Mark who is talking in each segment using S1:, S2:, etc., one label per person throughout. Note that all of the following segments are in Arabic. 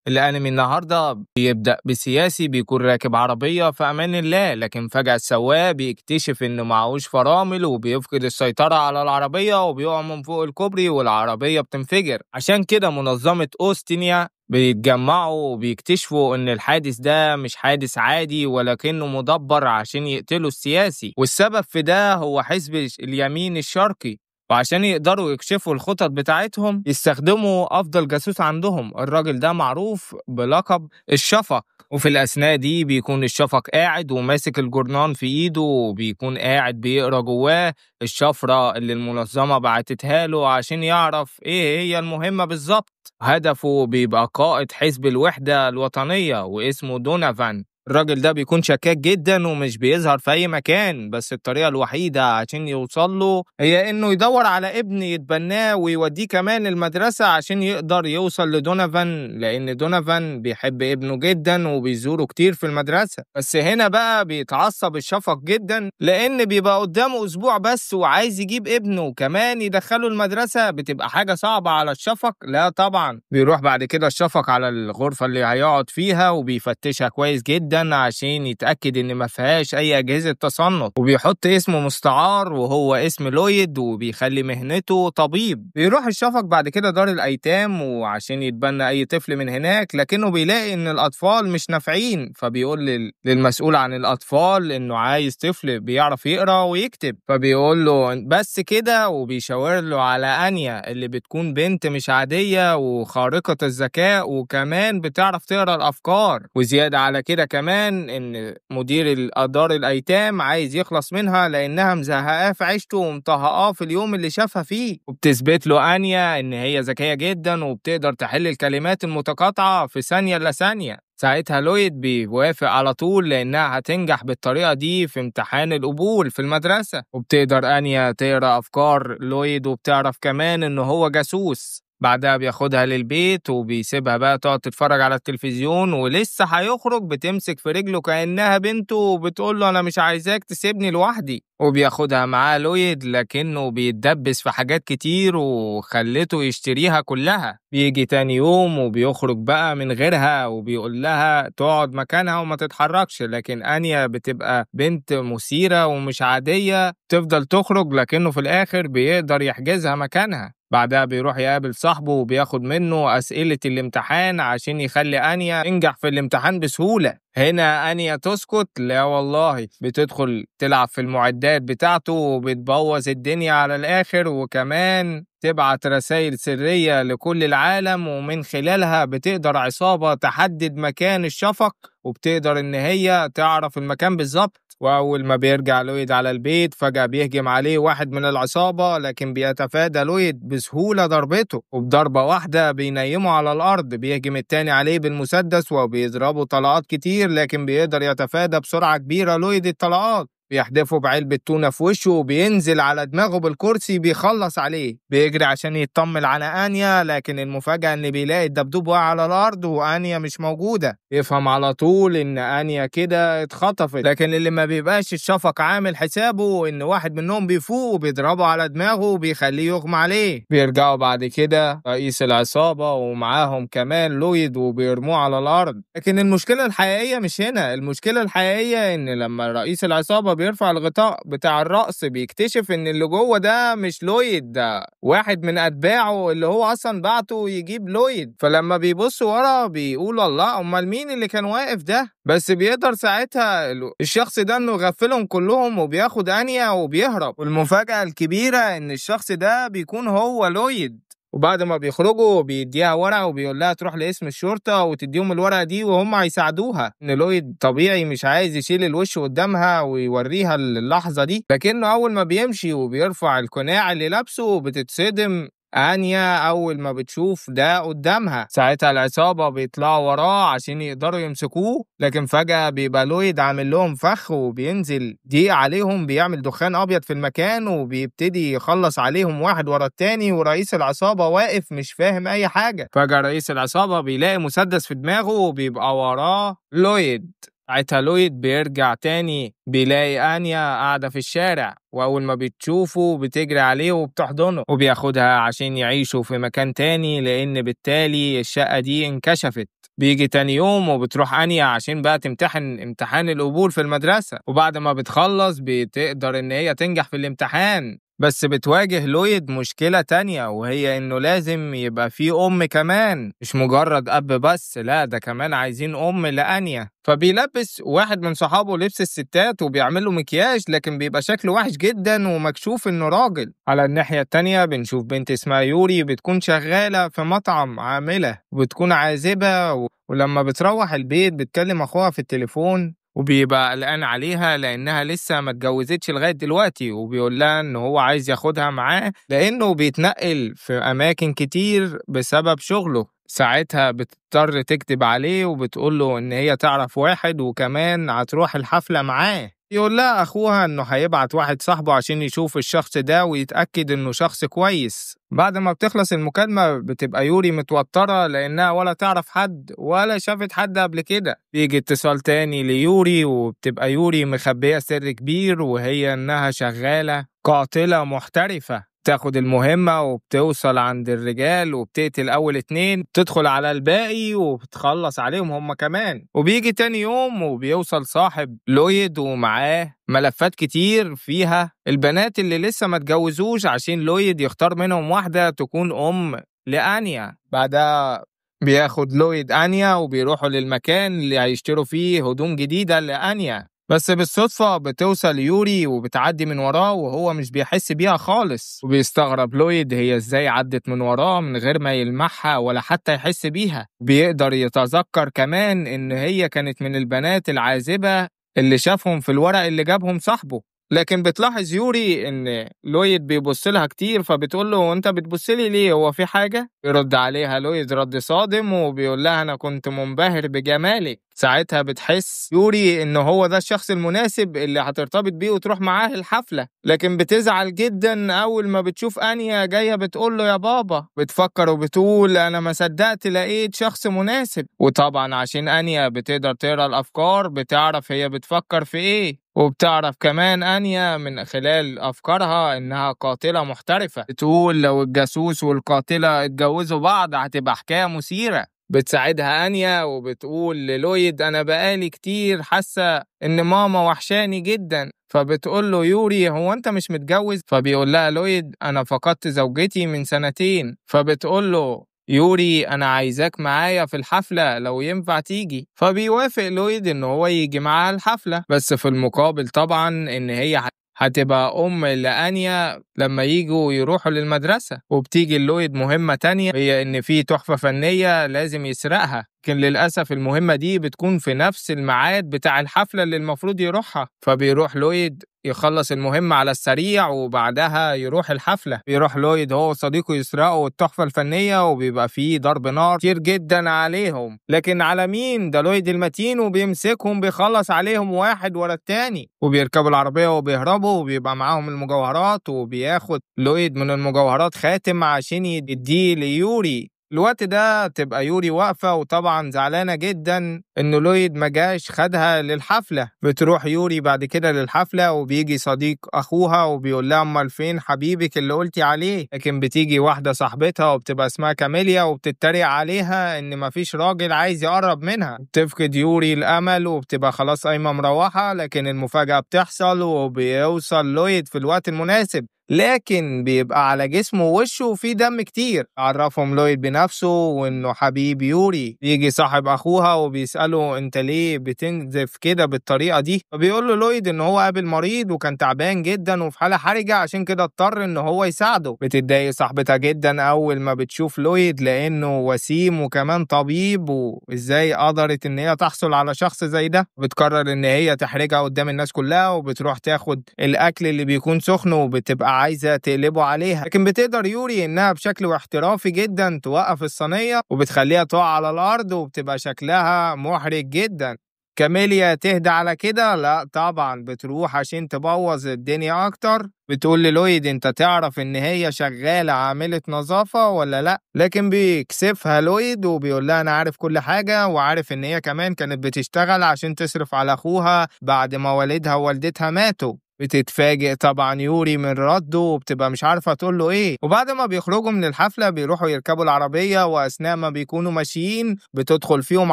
S1: الأنمي النهارده بيبدأ بسياسي بيكون راكب عربية في أمان الله، لكن فجأة السواق بيكتشف إنه معهوش فرامل وبيفقد السيطرة على العربية وبيقع من فوق الكوبري والعربية بتنفجر. عشان كده منظمة أوستينيا بيتجمعوا وبيكتشفوا إن الحادث ده مش حادث عادي ولكنه مدبر عشان يقتلوا السياسي، والسبب في ده هو حزب اليمين الشرقي. وعشان يقدروا يكشفوا الخطط بتاعتهم يستخدموا أفضل جاسوس عندهم، الراجل ده معروف بلقب الشفق. وفي الأثناء دي بيكون الشفق قاعد وماسك الجورنان في إيده وبيكون قاعد بيقرأ جواه الشفرة اللي المنظمة بعتتها له عشان يعرف إيه هي المهمة بالظبط. هدفه بيبقى قائد حزب الوحدة الوطنية واسمه دونافان. الراجل ده بيكون شكاك جدا ومش بيظهر في أي مكان، بس الطريقة الوحيدة عشان يوصل له هي إنه يدور على ابن يتبناه ويوديه كمان المدرسة عشان يقدر يوصل لدونافان، لأن دونافان بيحب ابنه جدا وبيزوره كتير في المدرسة. بس هنا بقى بيتعصب الشفق جدا لأن بيبقى قدامه أسبوع بس وعايز يجيب ابنه وكمان يدخله المدرسة، بتبقى حاجة صعبة على الشفق. لا طبعا. بيروح بعد كده الشفق على الغرفة اللي هيقعد فيها وبيفتشها كويس جدا عشان يتأكد إن ما فيهاش أي أجهزة تصنت، وبيحط اسمه مستعار وهو اسم لويد وبيخلي مهنته طبيب. بيروح الشفق بعد كده دار الأيتام وعشان يتبنى أي طفل من هناك، لكنه بيلاقي إن الأطفال مش نافعين، فبيقول للمسؤول عن الأطفال إنه عايز طفل بيعرف يقرأ ويكتب، فبيقول له بس كده، وبيشاور له على أنيا اللي بتكون بنت مش عادية وخارقة الذكاء وكمان بتعرف تقرأ الأفكار. وزيادة على كده كمان ان مدير دار الايتام عايز يخلص منها لانها مزهقاه في عيشته ومطهقاه في اليوم اللي شافها فيه، وبتثبت له انيا ان هي ذكيه جدا وبتقدر تحل الكلمات المتقاطعه في ثانيه الا ثانيه. ساعتها لويد بيوافق على طول لانها هتنجح بالطريقه دي في امتحان القبول في المدرسه، وبتقدر انيا تقرا افكار لويد وبتعرف كمان انه هو جاسوس. بعدها بياخدها للبيت وبيسيبها بقى تقعد تتفرج على التلفزيون، ولسه هيخرج بتمسك في رجله كأنها بنته وبتقول له أنا مش عايزاك تسيبني لوحدي. وبياخدها معاه لويد لكنه بيتدبس في حاجات كتير وخلته يشتريها كلها. بيجي تاني يوم وبيخرج بقى من غيرها وبيقول لها تقعد مكانها وما تتحركش، لكن أنيا بتبقى بنت مثيرة ومش عادية تفضل تخرج، لكنه في الآخر بيقدر يحجزها مكانها. بعدها بيروح يقابل صاحبه وبياخد منه أسئلة الامتحان عشان يخلي أنيا تنجح في الامتحان بسهولة. هنا أنيا تسكت، لا والله بتدخل تلعب في المعدات بتاعته وبتبوظ الدنيا على الآخر، وكمان تبعت رسائل سرية لكل العالم ومن خلالها بتقدر عصابة تحدد مكان الشفق وبتقدر إن هي تعرف المكان بالظبط. وأول ما بيرجع لويد على البيت فجأة بيهجم عليه واحد من العصابة، لكن بيتفادى لويد بسهولة ضربته، وبضربة واحدة بينيمه على الأرض. بيهجم التاني عليه بالمسدس وبيضربه طلقات كتير، لكن بيقدر يتفادى بسرعة كبيرة لويد الطلقات. بيحدفه بعلبة تونة في وشه وبينزل على دماغه بالكرسي بيخلص عليه. بيجري عشان يطمن على أنيا، لكن المفاجأة إن بيلاقي الدبدوب واقع على الأرض وأنيا مش موجودة. يفهم على طول إن أنيا كده اتخطفت، لكن اللي ما بيبقاش الشفق عامل حسابه إن واحد منهم بيفوق وبيضربه على دماغه وبيخليه يغمى عليه. بيرجعوا بعد كده رئيس العصابة ومعاهم كمان لويد وبيرموه على الأرض. لكن المشكلة الحقيقية مش هنا، المشكلة الحقيقية إن لما رئيس العصابة بيرفع الغطاء بتاع الرأس بيكتشف ان اللي جوه ده مش لويد، ده واحد من اتباعه اللي هو اصلا بعته يجيب لويد. فلما بيبص ورا بيقول الله امال مين اللي كان واقف ده، بس بيقدر ساعتها الشخص ده انه يغفلهم كلهم وبياخد انيا وبيهرب. والمفاجأة الكبيرة ان الشخص ده بيكون هو لويد. وبعد ما بيخرجوا بيديها ورقة وبيقول لها تروح لاسم الشرطة وتديهم الورقة دي وهم هيساعدوها. ان لويد طبيعي مش عايز يشيل الوش قدامها ويوريها اللحظة دي، لكنه اول ما بيمشي وبيرفع القناع اللي لابسه بتتصدم أنيا أول ما بتشوف ده قدامها. ساعتها العصابة بيطلعوا وراه عشان يقدروا يمسكوه، لكن فجأة بيبقى لويد عامل لهم فخ وبينزل دقيق عليهم بيعمل دخان أبيض في المكان وبيبتدي يخلص عليهم واحد ورا التاني، ورئيس العصابة واقف مش فاهم أي حاجة. فجأة رئيس العصابة بيلاقي مسدس في دماغه وبيبقى وراه لويد. ساعتها لويد بيرجع تاني بيلاقي آنيا قاعدة في الشارع، وأول ما بتشوفه بتجري عليه وبتحضنه وبياخدها عشان يعيشوا في مكان تاني، لأن بالتالي الشقة دي انكشفت. بيجي تاني يوم وبتروح آنيا عشان بقى تمتحن امتحان القبول في المدرسة، وبعد ما بتخلص بتقدر إن هي تنجح في الامتحان. بس بتواجه لويد مشكلة تانية، وهي إنه لازم يبقى فيه أم كمان، مش مجرد أب بس، لا ده كمان عايزين أم لآنيا. فبيلبس واحد من صحابه لبس الستات وبيعمله مكياج، لكن بيبقى شكله وحش جدا ومكشوف إنه راجل. على الناحية التانية بنشوف بنت اسمها يوري بتكون شغالة في مطعم عاملة وبتكون عازبة، ولما بتروح البيت بتكلم أخوها في التليفون وبيبقى قلقان عليها لأنها لسه ما اتجوزتش لغاية دلوقتي، وبيقول لها إن هو عايز ياخدها معاه لأنه بيتنقل في أماكن كتير بسبب شغله. ساعتها بتضطر تكتب عليه وبتقول له إن هي تعرف واحد وكمان هتروح الحفلة معاه. يقول لها أخوها إنه هيبعت واحد صاحبه عشان يشوف الشخص ده ويتأكد إنه شخص كويس. بعد ما بتخلص المكالمة بتبقى يوري متوترة لأنها ولا تعرف حد ولا شافت حد قبل كده. بيجي اتصال تاني ليوري وبتبقى يوري مخبية سر كبير، وهي إنها شغالة قاتلة محترفة. تاخد المهمة وبتوصل عند الرجال وبتقتل أول 2، بتدخل على الباقي وبتخلص عليهم هم كمان. وبيجي تاني يوم وبيوصل صاحب لويد ومعاه ملفات كتير فيها البنات اللي لسه ما اتجوزوش عشان لويد يختار منهم واحدة تكون أم لآنيا. بعدها بياخد لويد آنيا وبيروحوا للمكان اللي هيشتروا فيه هدوم جديدة لآنيا. بس بالصدفة بتوصل يوري وبتعدي من وراه وهو مش بيحس بيها خالص، وبيستغرب لويد هي ازاي عدت من وراه من غير ما يلمحها ولا حتى يحس بيها. بيقدر يتذكر كمان ان هي كانت من البنات العازبة اللي شافهم في الورق اللي جابهم صاحبه. لكن بتلاحظ يوري ان لويد بيبص لها كتير، فبتقول له انت بتبص لي ليه، هو في حاجة؟ يرد عليها لويد رد صادم وبيقول لها انا كنت منبهر بجمالك. ساعتها بتحس يوري ان هو ده الشخص المناسب اللي هترتبط بيه وتروح معاه الحفلة، لكن بتزعل جدا اول ما بتشوف آنيا جاية بتقول له يا بابا. بتفكر وبتقول انا ما صدقت لقيت شخص مناسب. وطبعا عشان آنيا بتقدر تقرا الافكار بتعرف هي بتفكر في ايه، وبتعرف كمان آنيا من خلال أفكارها إنها قاتلة محترفة. بتقول لو الجاسوس والقاتلة اتجوزوا بعض هتبقى حكاية مثيرة. بتساعدها آنيا وبتقول للويد أنا بقالي كتير حاسة إن ماما وحشاني جدا. فبتقول له يوري هو أنت مش متجوز؟ فبيقول لها لويد أنا فقدت زوجتي من 2 سنين. فبتقول له يوري أنا عايزاك معايا في الحفلة لو ينفع تيجي. فبيوافق لويد إن هو يجي معاها الحفلة، بس في المقابل طبعا إن هي هتبقى أم لآنيا لما يجوا يروحوا للمدرسة. وبتيجي لويد مهمة تانية، هي إن في تحفة فنية لازم يسرقها، لكن للأسف المهمة دي بتكون في نفس الميعاد بتاع الحفلة اللي المفروض يروحها. فبيروح لويد يخلص المهمة على السريع وبعدها يروح الحفلة. بيروح لويد هو وصديقه يسرقوا التحفة الفنية وبيبقى فيه ضرب نار كتير جدا عليهم، لكن على مين؟ ده لويد المتين وبيمسكهم بيخلص عليهم واحد ورا التاني. وبيركبوا العربية وبيهربوا وبيبقى معاهم المجوهرات، وبياخد لويد من المجوهرات خاتم عشان يديه ليوري. الوقت ده تبقى يوري واقفة وطبعا زعلانة جدا إنه لويد ما جاش خدها للحفلة. بتروح يوري بعد كده للحفلة وبيجي صديق أخوها وبيقول لها أمال فين حبيبك اللي قلتي عليه؟ لكن بتيجي واحدة صاحبتها وبتبقى اسمها كاميليا وبتتريق عليها إن مفيش راجل عايز يقرب منها. بتفقد يوري الأمل وبتبقى خلاص قايمة مروحة، لكن المفاجأة بتحصل وبيوصل لويد في الوقت المناسب، لكن بيبقى على جسمه ووشه فيه دم كتير. عرفهم لويد بنفسه وانه حبيب يوري. يجي صاحب اخوها وبيسأله انت ليه بتنزف كده بالطريقة دي؟ فبيقول له لويد ان هو قابل مريض وكان تعبان جدا وفي حالة حرجة عشان كده اضطر ان هو يساعده. بتتضايق صاحبتها جدا اول ما بتشوف لويد لانه وسيم وكمان طبيب، وازاي قدرت ان هي تحصل على شخص زي ده. بتقرر ان هي تحرجها قدام الناس كلها وبتروح تاخد الاكل اللي بيكون سخن وبتبقى عايزة تقلبه عليها، لكن بتقدر يوري إنها بشكل احترافي جدا توقف الصينية وبتخليها تقع على الأرض وبتبقى شكلها محرج جدا. كاميليا تهدى على كده؟ لأ طبعًا، بتروح عشان تبوّظ الدنيا أكتر، بتقول للويد أنت تعرف إن هي شغّالة عاملة نضافة والّا لأ؟ لكن بيكسفها لويد وبيقول لها أنا عارف كل حاجة، وعارف إن هي كمان كانت بتشتغل عشان تصرف على أخوها بعد ما والدها ووالدتها ماتوا. بتتفاجئ طبعًا يوري من رَدُّه وبتبقى مش عارفة تقول له إيه، وبعد ما بيخرجوا من الحفلة بيروحوا يركبوا العربية، وأثناء ما بيكونوا ماشيين بتدخل فيهم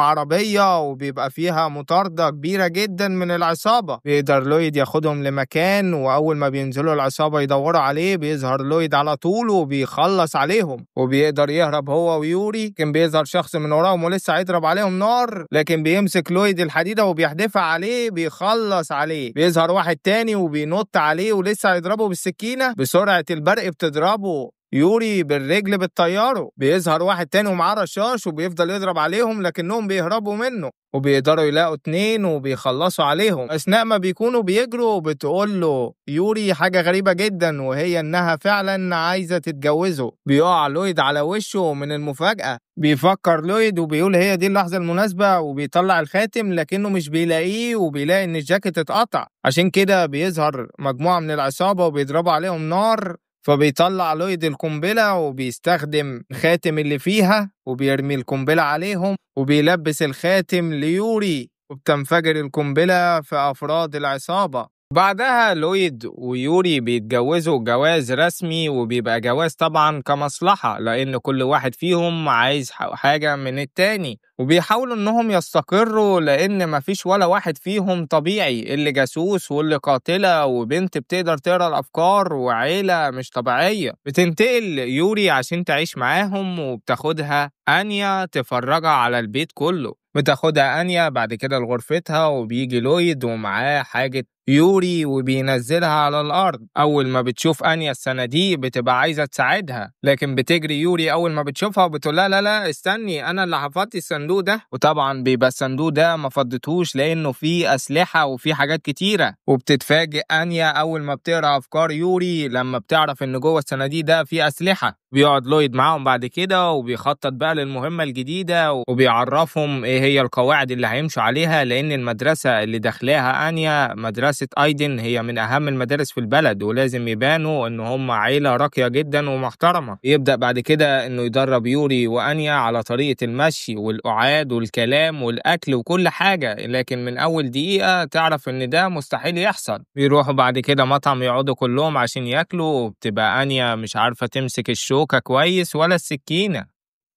S1: عربية وبيبقى فيها مطاردة كبيرة جدًا من العصابة، بيقدر لويد ياخدهم لمكان، وأول ما بينزلوا العصابة يدوروا عليه بيظهر لويد على طول وبيخلص عليهم، وبيقدر يهرب هو ويوري، لكن بيظهر شخص من وراهم ولسه هيضرب عليهم نار، لكن بيمسك لويد الحديدة وبيحدفها عليه بيخلص عليه، بيظهر واحد تاني وبينط عليه ولسه هيضربه بالسكينة، بسرعة البرق بتضربه يوري بالرجل بتطيره، بيظهر واحد تاني ومعاه رشاش وبيفضل يضرب عليهم لكنهم بيهربوا منه، وبيقدروا يلاقوا اتنين وبيخلصوا عليهم. أثناء ما بيكونوا بيجروا بتقول له يوري حاجة غريبة جدا، وهي إنها فعلا عايزة تتجوزه. بيقع لويد على وشه من المفاجأة، بيفكر لويد وبيقول هي دي اللحظة المناسبة، وبيطلع الخاتم لكنه مش بيلاقيه، وبيلاقي إن الجاكيت اتقطع، عشان كده بيظهر مجموعة من العصابة وبيضربوا عليهم نار، فبيطلع لويد القنبلة وبيستخدم الخاتم اللي فيها وبيرمي القنبلة عليهم، وبيلبس الخاتم ليوري وبتنفجر القنبلة في أفراد العصابة. بعدها لويد ويوري بيتجوزوا جواز رسمي، وبيبقى جواز طبعا كمصلحة لأن كل واحد فيهم عايز حاجة من التاني، وبيحاولوا إنهم يستقروا لأن مفيش ولا واحد فيهم طبيعي، اللي جاسوس واللي قاتلة وبنت بتقدر تقرا الأفكار وعيلة مش طبيعية. بتنتقل يوري عشان تعيش معاهم، وبتاخدها أنيا تفرجها على البيت كله. بتاخدها أنيا بعد كده لغرفتها، وبيجي لويد ومعاه حاجة يوري وبينزلها على الأرض. أول ما بتشوف أنيا الصناديق بتبقى عايزة تساعدها، لكن بتجري يوري أول ما بتشوفها وبتقول لها لا استني، أنا اللي حفظت الصندوق ده. وطبعا بيبقى الصندوق ده ما فضتهوش لأنه فيه أسلحة وفيه حاجات كتيرة. وبتتفاجئ أنيا أول ما بتقرأ أفكار يوري لما بتعرف إن جوه الصناديق ده فيه أسلحة. بيقعد لويد معاهم بعد كده وبيخطط بقى للمهمة الجديدة، وبيعرفهم ايه هي القواعد اللي هيمشوا عليها، لان المدرسة اللي داخلاها انيا مدرسة ايدن هي من اهم المدارس في البلد، ولازم يبانوا ان هم عيلة راقية جدا ومحترمة. يبدأ بعد كده انه يدرب يوري وانيا على طريقة المشي والقعاد والكلام والاكل وكل حاجة، لكن من اول دقيقة تعرف ان ده مستحيل يحصل. بيروحوا بعد كده مطعم يقعدوا كلهم عشان ياكلوا، وبتبقى انيا مش عارفة تمسك الشوكة كويس ولا السكينة،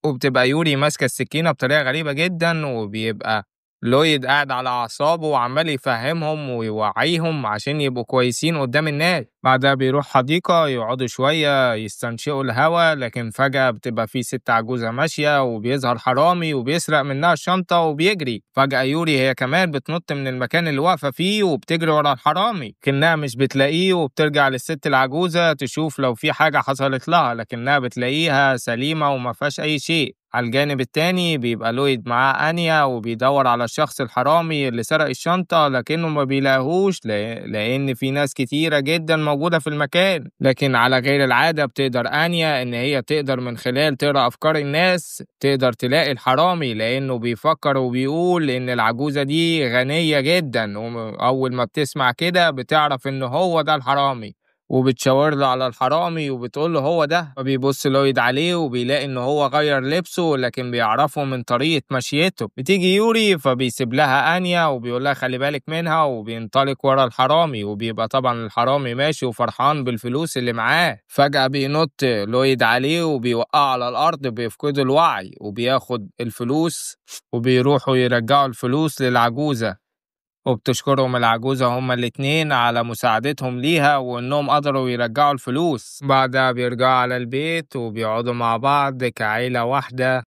S1: وبتبقى يوري ماسكة السكينة بطريقة غريبة جدا، وبيبقى لويد قاعد على أعصابه وعمال يفهمهم ويوعيهم عشان يبقوا كويسين قدام الناس. بعدها بيروح حديقة يقعدوا شوية يستنشقوا الهوا، لكن فجأة بتبقى في ست عجوزة ماشية وبيظهر حرامي وبيسرق منها الشنطة وبيجري. فجأة يوري هي كمان بتنط من المكان اللي واقفة فيه وبتجري ورا الحرامي، لكنها مش بتلاقيه، وبترجع للست العجوزة تشوف لو في حاجة حصلت لها، لكنها بتلاقيها سليمة وما فيهاش أي شيء. على الجانب التاني بيبقى لويد معاه أنيا وبيدور على الشخص الحرامي اللي سرق الشنطة، لكنه ما بيلاقوهوش لأن في ناس كتيرة جدا موجودة في المكان. لكن على غير العادة بتقدر أنيا إن هي تقدر من خلال تقرأ أفكار الناس تقدر تلاقي الحرامي، لأنه بيفكر وبيقول إن العجوزة دي غنية جدا، وأول ما بتسمع كده بتعرف إن هو ده الحرامي، وبتشاور له على الحرامي وبتقول له هو ده. فبيبص لويد عليه وبيلاقي ان هو غير لبسه، لكن بيعرفه من طريقة مشيته. بتيجي يوري فبيسيب لها انيا وبيقول لها خلي بالك منها، وبينطلق ورا الحرامي، وبيبقى طبعا الحرامي ماشي وفرحان بالفلوس اللي معاه. فجأة بينط لويد عليه وبيوقعه على الارض، بيفقده الوعي وبياخد الفلوس، وبيروحوا يرجعوا الفلوس للعجوزة، وبتشكرهم العجوزة هما الاتنين على مساعدتهم ليها وإنهم قدروا يرجعوا الفلوس. بعدها بيرجعوا على البيت وبيقعدوا مع بعض كعيلة واحدة.